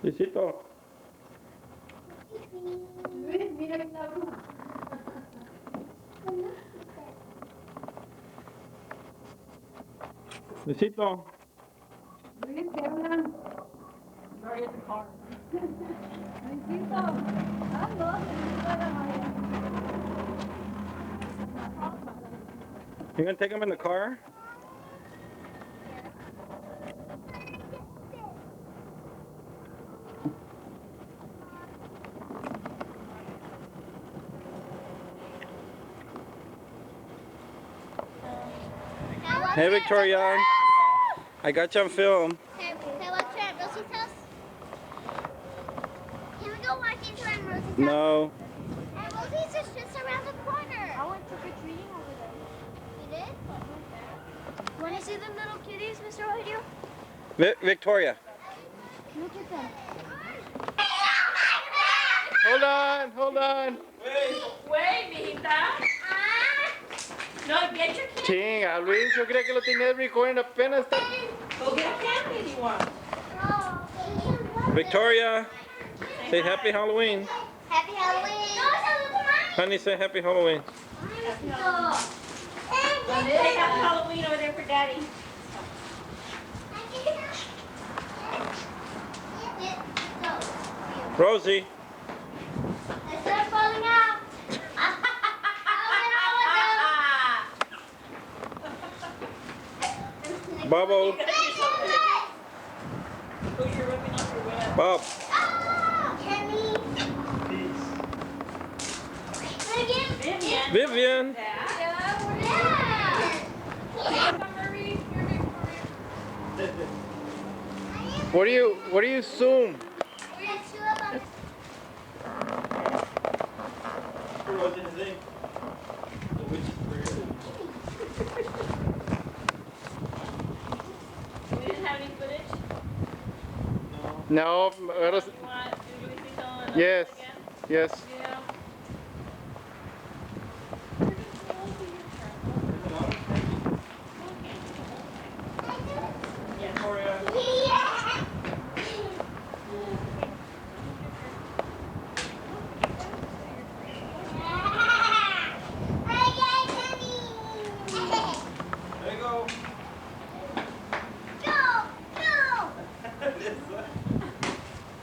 Luisito. Luis, mira la bruja. Luisito. Luis, ¿qué hablan? Sorry, at the car. Luisito. Ah, no, Luisito era Maya. You gonna take him in the car? Hey, Victoria. I got you on film. Hey, what's at Rosie's house? Can we go walk into Rosie's house? No. And Rosie's is just around the corner. I went trick-or-treating over there. You did? Want to see them little kitties, Mr. O'Hare? Victoria. Look at them. Hold on, hold on. Wait, mijita. No, get your candy. Chinga, Luis, yo creía que lo tenías recording apenas. Go get a candy you want. Victoria, say happy Halloween. Happy Halloween. Honey, say happy Halloween. They have Halloween over there for Daddy. Rosie. Instead of falling out. Bubble. Who's your rubbing off your web? Bob. Kenny. Vivian. Vivian. What do you assume? We didn't have any footage? No, You want to do anything on yes, again? yes. Yeah.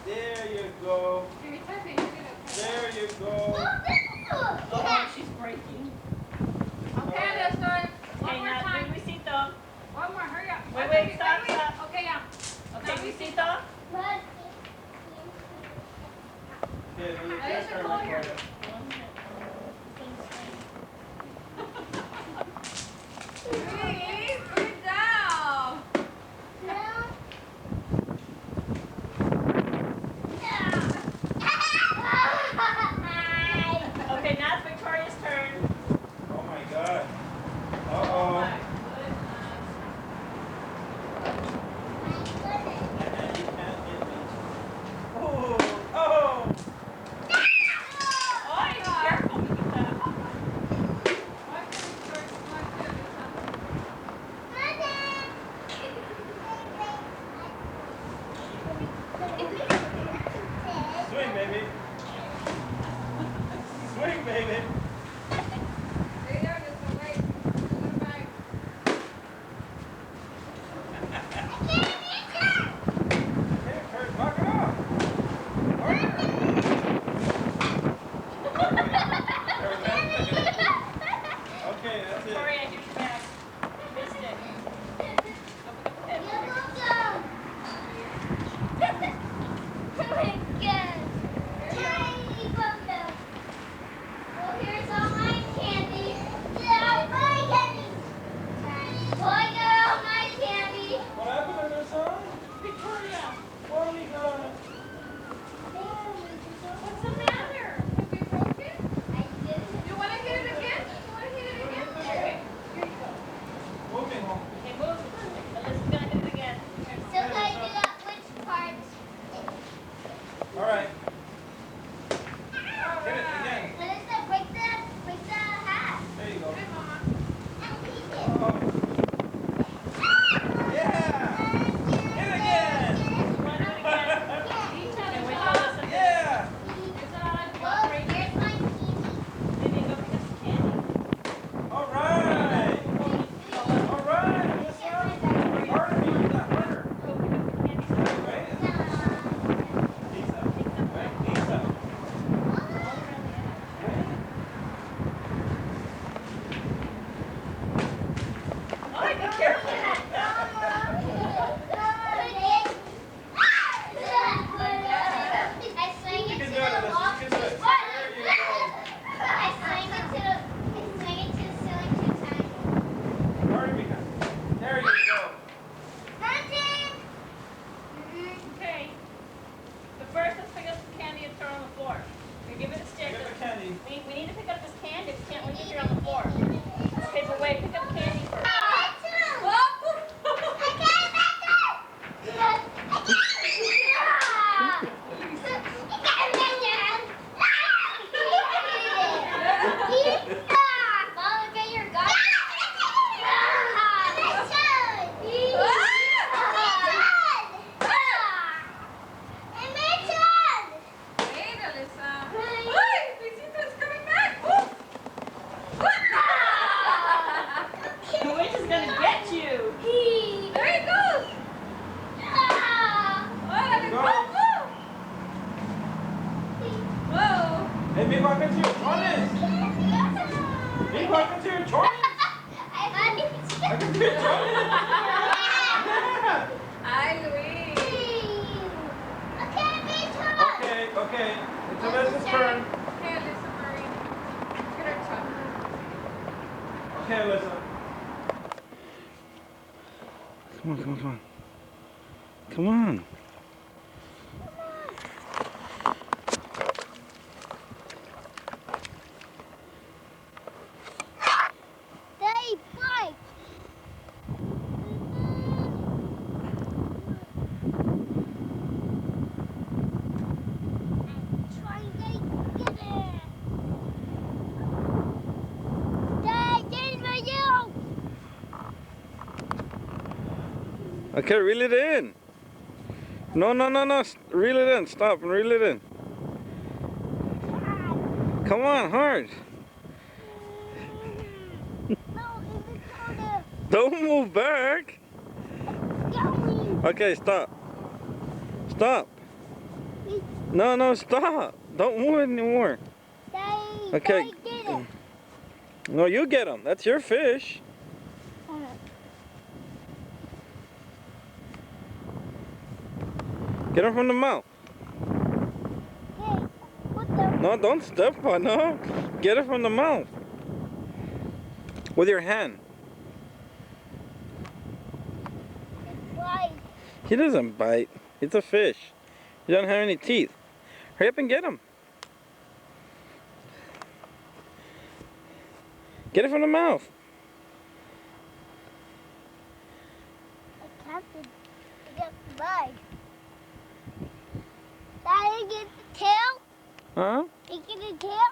There you go. There you go. There you go. Oh, she's breaking. Okay, let's do it. One Okay, more now, time. Luisito. One more, hurry up. Wait, stop. Okay, yeah. Okay, Luisito. Ahí se coge. Luis, put it down. Okay, now it's Victoria's turn. Oh my God. Uh-oh. Oh, oh. Oh, careful, mijita. Swing, baby. Swing, baby. Stay there, just wait. Look back. Okay, Kurt, knock it off. Okay, that's it. Victoria, here's your bag. You missed it. Here's all my candy. My candy. Boy, girl, my candy. What happened to their son? Victoria, Oh my God. What's the matter? Did we broke it? You want to hit it again? You want to hit it again? Okay, here you go. Moving home. okay, move. Alyssa's gonna hit it again. So can I do that which part? Be careful. I sang You it can to do it, the Alyssa. wall. You can do it. What? There you go. I sang it to the ceiling 2 times. Hurry, Mika. There you go. Hunting! Okay. But first, let's pick up some candy and throw it on the floor. We give it a stick. Get the candy. We need to pick up this candy. We can't leave it here on the floor. Okay, but wait, pick up candy first. Wait, Alyssa. Ay, Luisito is coming back. The witch is gonna get you. There he goes. Go. Whoa. Hey, may welcome to your Jonas. May welcome to your Jonas. Welcome to your Jonas. Hi, Luis. Okay, okay. It's Alyssa's turn. Hey, Alyssa Marie. Get our chocolate. Okay, Alyssa. Come on, come on, come on. Come on. Okay, reel it in. No, no, no, no. Reel it in. Stop and reel it in. Come on, hard. Don't move back. Okay, stop. Stop. No, no, stop. Don't move anymore. Okay. No, you get them. That's your fish. Get them from the mouth. No, don't step on them. Get it from the mouth. With your hand. He doesn't bite. It's a fish. He doesn't have any teeth. Hurry up and get him. Get it from the mouth. I have to get the bag. Daddy, get the tail? Huh? You get the tail?